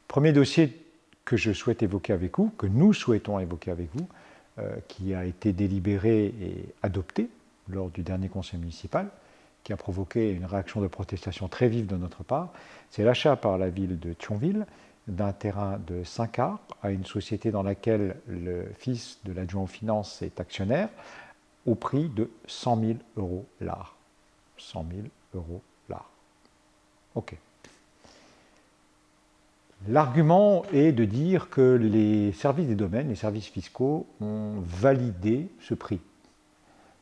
Premier dossier que je souhaite évoquer avec vous, que nous souhaitons évoquer avec vous, qui a été délibéré et adopté lors du dernier conseil municipal, qui a provoqué une réaction de protestation très vive de notre part, c'est l'achat par la ville de Thionville d'un terrain de 5 arts à une société dans laquelle le fils de l'adjoint aux finances est actionnaire, au prix de 100 000 euros l'art. 100 000 euros l'art. OK. L'argument est de dire que les services des domaines, les services fiscaux, ont validé ce prix.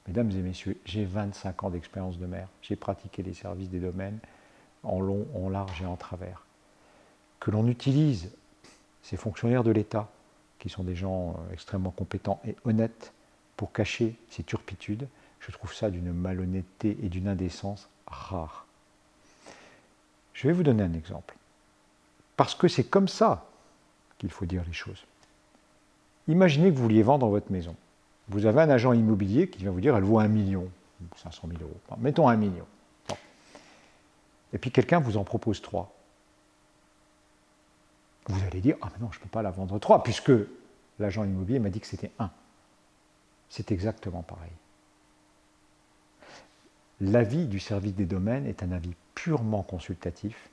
Mesdames et messieurs, j'ai 25 ans d'expérience de maire. J'ai pratiqué les services des domaines en long, en large et en travers. Que l'on utilise ces fonctionnaires de l'État, qui sont des gens extrêmement compétents et honnêtes, pour cacher ces turpitudes, je trouve ça d'une malhonnêteté et d'une indécence rare. Je vais vous donner un exemple. Parce que c'est comme ça qu'il faut dire les choses. Imaginez que vous vouliez vendre votre maison. Vous avez un agent immobilier qui vient vous dire elle vaut 1 million, ou 500 000 euros. Bon, mettons 1 million. Bon. Et puis quelqu'un vous en propose 3. Vous allez dire ah mais non, je ne peux pas la vendre 3, puisque l'agent immobilier m'a dit que c'était 1. C'est exactement pareil. L'avis du service des domaines est un avis purement consultatif,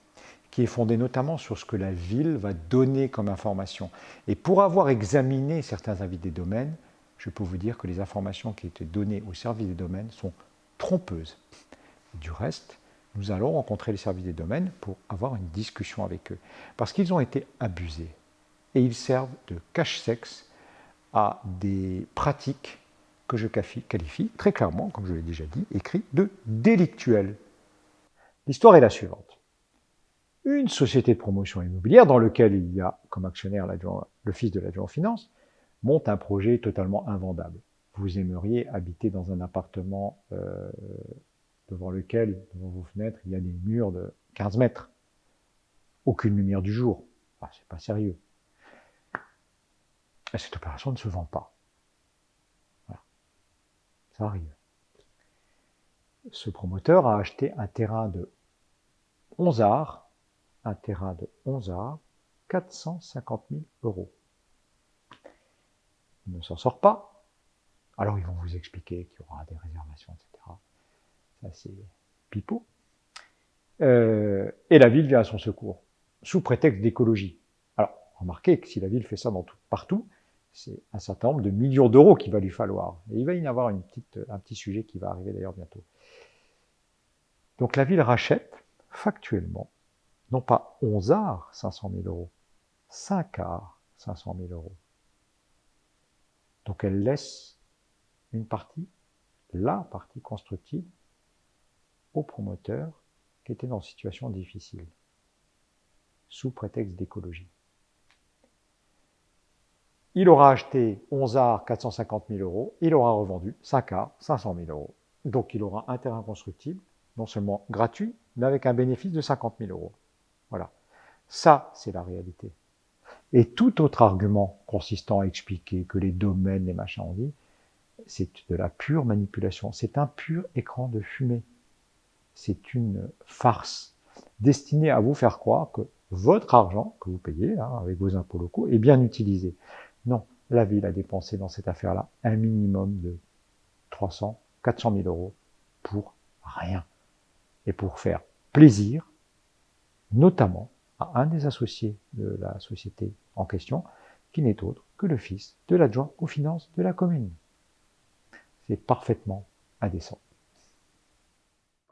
qui est fondé notamment sur ce que la ville va donner comme information. Et pour avoir examiné certains avis des domaines, je peux vous dire que les informations qui étaient données au service des domaines sont trompeuses. Du reste, nous allons rencontrer les services des domaines pour avoir une discussion avec eux. Parce qu'ils ont été abusés. Et ils servent de cache-sexe à des pratiques que je qualifie très clairement, comme je l'ai déjà dit, écrit de délictuelles. L'histoire est la suivante. Une société de promotion immobilière dans laquelle il y a comme actionnaire le fils de l'adjoint aux finances monte un projet totalement invendable. Vous aimeriez habiter dans un appartement devant lequel, devant vos fenêtres, il y a des murs de 15 mètres. Aucune lumière du jour. Ah, c'est pas sérieux. Et cette opération ne se vend pas. Voilà. Ça arrive. Ce promoteur a acheté un terrain de 11 arts, 450 000 euros. Il ne s'en sort pas. Alors ils vont vous expliquer qu'il y aura des réservations, etc. Ça c'est pipeau. Et la ville vient à son secours, sous prétexte d'écologie. Alors, remarquez que si la ville fait ça partout, c'est un certain nombre de millions d'euros qu'il va lui falloir. Et il va y avoir un petit sujet qui va arriver d'ailleurs bientôt. Donc la ville rachète, factuellement, non pas 11 arts, 500 000 euros, 5 arts, 500 000 euros. Donc elle laisse une partie, la partie constructive, au promoteur qui était dans une situation difficile, sous prétexte d'écologie. Il aura acheté 11 arts, 450 000 euros, il aura revendu 5 arts, 500 000 euros. Donc il aura un terrain constructible, non seulement gratuit, mais avec un bénéfice de 50 000 euros. Voilà. Ça, c'est la réalité. Et tout autre argument consistant à expliquer que les domaines, les machins, on dit, c'est de la pure manipulation. C'est un pur écran de fumée. C'est une farce destinée à vous faire croire que votre argent, que vous payez avec vos impôts locaux, est bien utilisé. Non, la ville a dépensé dans cette affaire-là un minimum de 300, 400 000 euros pour rien. Et pour faire plaisir, notamment à un des associés de la société en question, qui n'est autre que le fils de l'adjoint aux finances de la commune. C'est parfaitement indécent.